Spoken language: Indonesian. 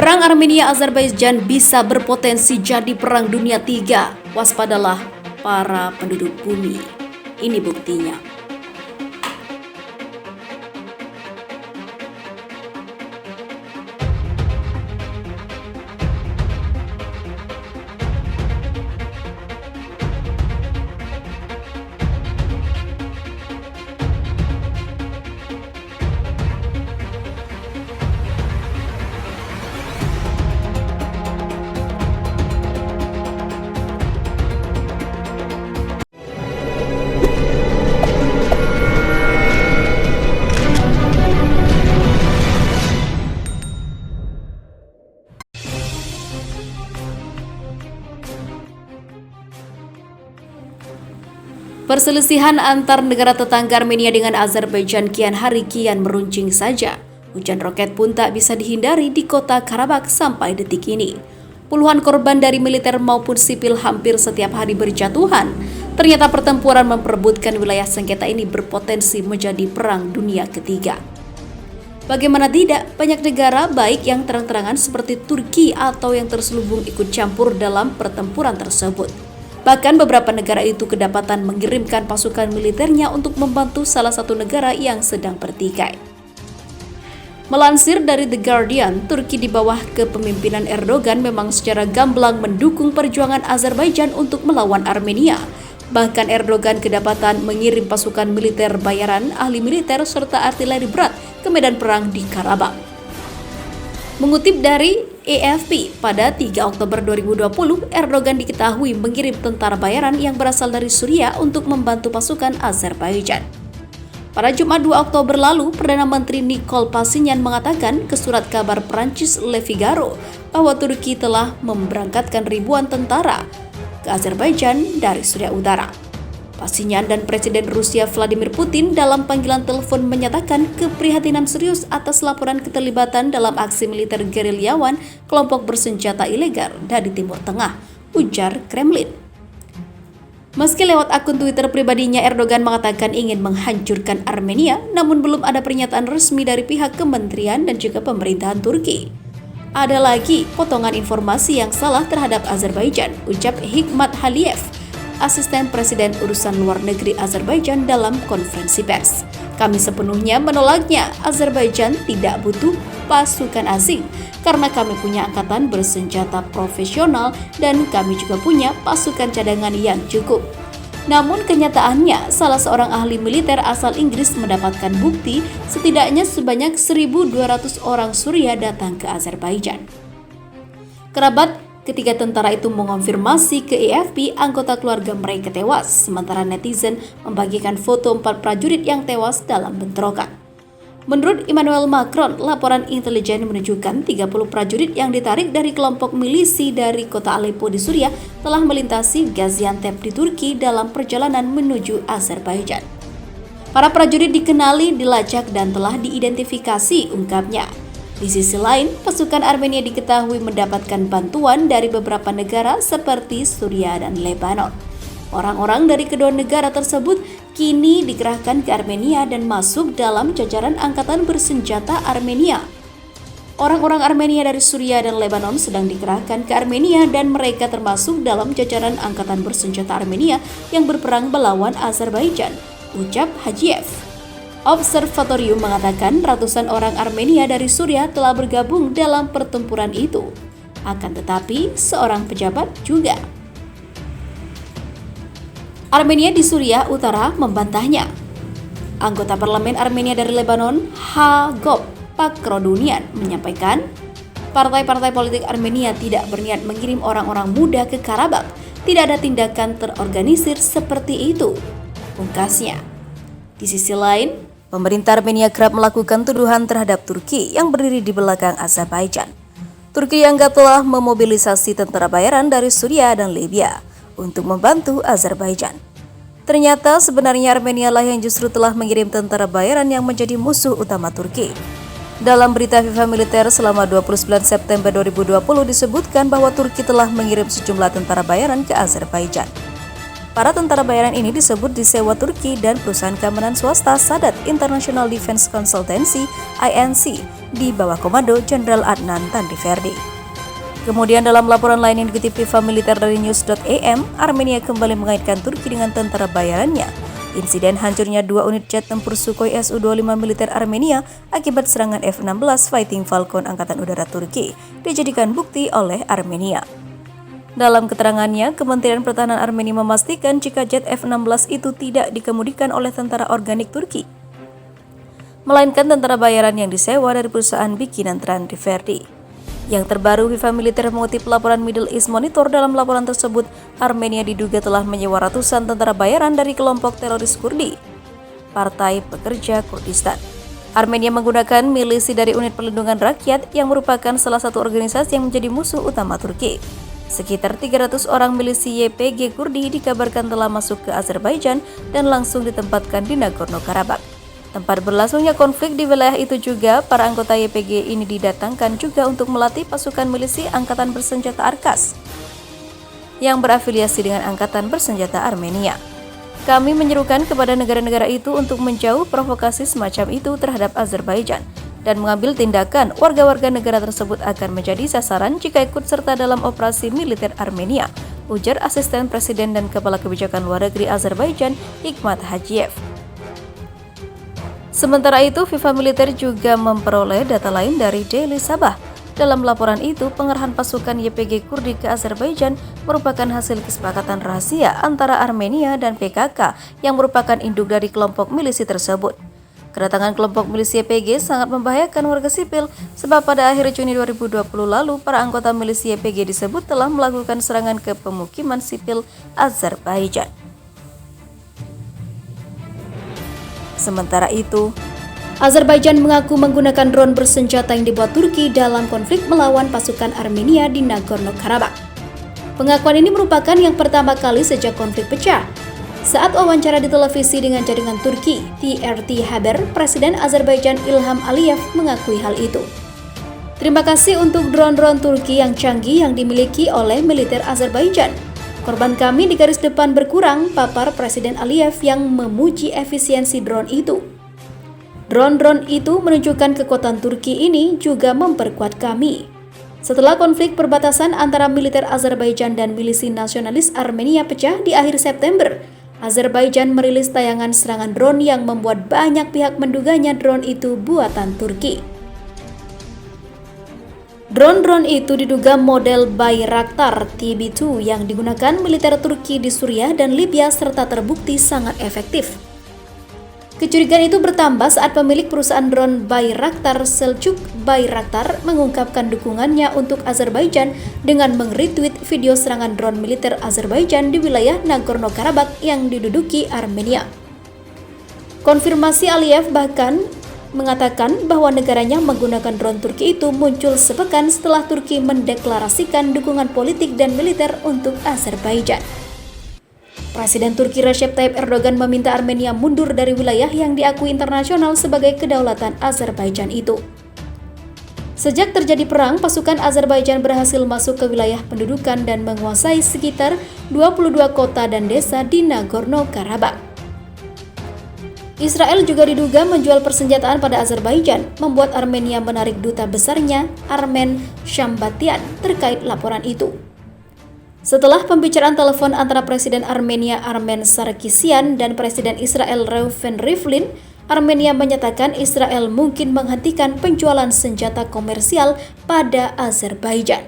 Perang Armenia-Azerbaijan bisa berpotensi jadi Perang Dunia III. Waspadalah para penduduk bumi. Ini buktinya. Perselisihan antar negara tetangga Armenia dengan Azerbaijan kian hari kian meruncing saja. Hujan roket pun tak bisa dihindari di kota Karabakh sampai detik ini. Puluhan korban dari militer maupun sipil hampir setiap hari berjatuhan. Ternyata pertempuran memperebutkan wilayah sengketa ini berpotensi menjadi Perang Dunia Ketiga. Bagaimana tidak, banyak negara baik yang terang-terangan seperti Turki atau yang terselubung ikut campur dalam pertempuran tersebut. Bahkan beberapa negara itu kedapatan mengirimkan pasukan militernya untuk membantu salah satu negara yang sedang bertikai. Melansir dari The Guardian, Turki di bawah kepemimpinan Erdogan memang secara gamblang mendukung perjuangan Azerbaijan untuk melawan Armenia. Bahkan Erdogan kedapatan mengirim pasukan militer bayaran, ahli militer serta artileri berat ke medan perang di Karabakh. Mengutip dari AFP, pada 3 Oktober 2020, Erdogan diketahui mengirim tentara bayaran yang berasal dari Suriah untuk membantu pasukan Azerbaijan. Pada Jumat 2 Oktober lalu, Perdana Menteri Nikol Pashinyan mengatakan ke surat kabar Prancis Le Figaro bahwa Turki telah memberangkatkan ribuan tentara ke Azerbaijan dari Suriah Utara. Pashinyan dan Presiden Rusia Vladimir Putin dalam panggilan telepon menyatakan keprihatinan serius atas laporan keterlibatan dalam aksi militer gerilyawan kelompok bersenjata ilegal dari Timur Tengah, ujar Kremlin. Meski lewat akun Twitter pribadinya, Erdogan mengatakan ingin menghancurkan Armenia, namun belum ada pernyataan resmi dari pihak kementerian dan juga pemerintahan Turki. Ada lagi potongan informasi yang salah terhadap Azerbaijan, ucap Hikmat Aliyev, Asisten Presiden Urusan Luar Negeri Azerbaijan dalam konferensi pers. Kami sepenuhnya menolaknya. Azerbaijan tidak butuh pasukan asing karena kami punya angkatan bersenjata profesional dan kami juga punya pasukan cadangan yang cukup. Namun kenyataannya, salah seorang ahli militer asal Inggris mendapatkan bukti setidaknya sebanyak 1.200 orang Suriah datang ke Azerbaijan. Kerabat ketiga tentara itu mengonfirmasi ke AFP anggota keluarga mereka tewas, sementara netizen membagikan foto 4 prajurit yang tewas dalam bentrokan. Menurut Emmanuel Macron, laporan intelijen menunjukkan 30 prajurit yang ditarik dari kelompok milisi dari kota Aleppo di Suriah telah melintasi Gaziantep di Turki dalam perjalanan menuju Azerbaijan. Para prajurit dikenali, dilacak, dan telah diidentifikasi, ungkapnya. Di sisi lain, pasukan Armenia diketahui mendapatkan bantuan dari beberapa negara seperti Suriah dan Lebanon. Orang-orang dari kedua negara tersebut kini dikerahkan ke Armenia dan masuk dalam jajaran angkatan bersenjata Armenia. Orang-orang Armenia dari Suriah dan Lebanon sedang dikerahkan ke Armenia dan mereka termasuk dalam jajaran angkatan bersenjata Armenia yang berperang melawan Azerbaijan, ucap Hajiev. Observatorium mengatakan ratusan orang Armenia dari Suriah telah bergabung dalam pertempuran itu. Akan tetapi, seorang pejabat juga. Armenia di Suriah Utara membantahnya. Anggota parlemen Armenia dari Lebanon, Hagop Pakrodunian, menyampaikan, partai-partai politik Armenia tidak berniat mengirim orang-orang muda ke Karabakh. Tidak ada tindakan terorganisir seperti itu, pungkasnya. Di sisi lain, pemerintah Armenia kerap melakukan tuduhan terhadap Turki yang berdiri di belakang Azerbaijan. Turki dianggap telah memobilisasi tentara bayaran dari Suriah dan Libya untuk membantu Azerbaijan. Ternyata sebenarnya Armenia lah yang justru telah mengirim tentara bayaran yang menjadi musuh utama Turki. Dalam berita FIFA militer selama 29 September 2020 disebutkan bahwa Turki telah mengirim sejumlah tentara bayaran ke Azerbaijan. Para tentara bayaran ini disebut disewa Turki dan perusahaan keamanan swasta Sadat International Defense Consultancy (INC) di bawah komando Jenderal Adnan Tanriverdi. Kemudian dalam laporan lain yang dikutip FIFA Militer dari news.am, Armenia kembali mengaitkan Turki dengan tentara bayarannya. Insiden hancurnya 2 unit jet tempur Sukhoi Su-25 militer Armenia akibat serangan F-16 Fighting Falcon Angkatan Udara Turki dijadikan bukti oleh Armenia. Dalam keterangannya, Kementerian Pertahanan Armenia memastikan jika jet F-16 itu tidak dikemudikan oleh tentara organik Turki, melainkan tentara bayaran yang disewa dari perusahaan bikinan Tanriverdi. Yang terbaru, FIFA Militer mengutip laporan Middle East Monitor. Dalam laporan tersebut, Armenia diduga telah menyewa ratusan tentara bayaran dari kelompok teroris Kurdi, Partai Pekerja Kurdistan. Armenia menggunakan milisi dari Unit Perlindungan Rakyat yang merupakan salah satu organisasi yang menjadi musuh utama Turki. Sekitar 300 orang milisi YPG Kurdi dikabarkan telah masuk ke Azerbaijan dan langsung ditempatkan di Nagorno-Karabakh. Tempat berlangsungnya konflik di wilayah itu juga, para anggota YPG ini didatangkan juga untuk melatih pasukan milisi Angkatan Bersenjata Arkas yang berafiliasi dengan Angkatan Bersenjata Armenia. Kami menyerukan kepada negara-negara itu untuk menjauh provokasi semacam itu terhadap Azerbaijan dan mengambil tindakan. Warga-warga negara tersebut akan menjadi sasaran jika ikut serta dalam operasi militer Armenia, ujar Asisten Presiden dan Kepala Kebijakan Luar Negeri Azerbaijan, Hikmat Hajiev. Sementara itu, FIFA Militer juga memperoleh data lain dari Daily Sabah. Dalam laporan itu, pengerahan pasukan YPG Kurdi ke Azerbaijan merupakan hasil kesepakatan rahasia antara Armenia dan PKK yang merupakan induk dari kelompok milisi tersebut. Kedatangan kelompok milisi YPG sangat membahayakan warga sipil sebab pada akhir Juni 2020 lalu para anggota milisi YPG disebut telah melakukan serangan ke pemukiman sipil Azerbaijan. Sementara itu, Azerbaijan mengaku menggunakan drone bersenjata yang dibuat Turki dalam konflik melawan pasukan Armenia di Nagorno-Karabakh. Pengakuan ini merupakan yang pertama kali sejak konflik pecah. Saat wawancara di televisi dengan jaringan Turki, TRT Haber, Presiden Azerbaijan Ilham Aliyev mengakui hal itu. Terima kasih untuk drone-drone Turki yang canggih yang dimiliki oleh militer Azerbaijan. Korban kami di garis depan berkurang, papar Presiden Aliyev yang memuji efisiensi drone itu. Drone-drone itu menunjukkan kekuatan Turki ini juga memperkuat kami. Setelah konflik perbatasan antara militer Azerbaijan dan milisi nasionalis Armenia pecah di akhir September, Azerbaijan merilis tayangan serangan drone yang membuat banyak pihak menduganya drone itu buatan Turki. Drone-drone itu diduga model Bayraktar TB2 yang digunakan militer Turki di Suriah dan Libya serta terbukti sangat efektif. Kecurigaan itu bertambah saat pemilik perusahaan drone Bayraktar, Selçuk Bayraktar, mengungkapkan dukungannya untuk Azerbaijan dengan meng-retweet video serangan drone militer Azerbaijan di wilayah Nagorno-Karabakh yang diduduki Armenia. Konfirmasi Aliyev bahkan mengatakan bahwa negaranya menggunakan drone Turki itu muncul sepekan setelah Turki mendeklarasikan dukungan politik dan militer untuk Azerbaijan. Presiden Turki Recep Tayyip Erdogan meminta Armenia mundur dari wilayah yang diakui internasional sebagai kedaulatan Azerbaijan itu. Sejak terjadi perang, pasukan Azerbaijan berhasil masuk ke wilayah pendudukan dan menguasai sekitar 22 kota dan desa di Nagorno-Karabakh. Israel juga diduga menjual persenjataan pada Azerbaijan, membuat Armenia menarik duta besarnya, Armen Shambatian, terkait laporan itu. Setelah pembicaraan telepon antara Presiden Armenia Armen Sarkisyan dan Presiden Israel Reuven Rivlin, Armenia menyatakan Israel mungkin menghentikan penjualan senjata komersial pada Azerbaijan.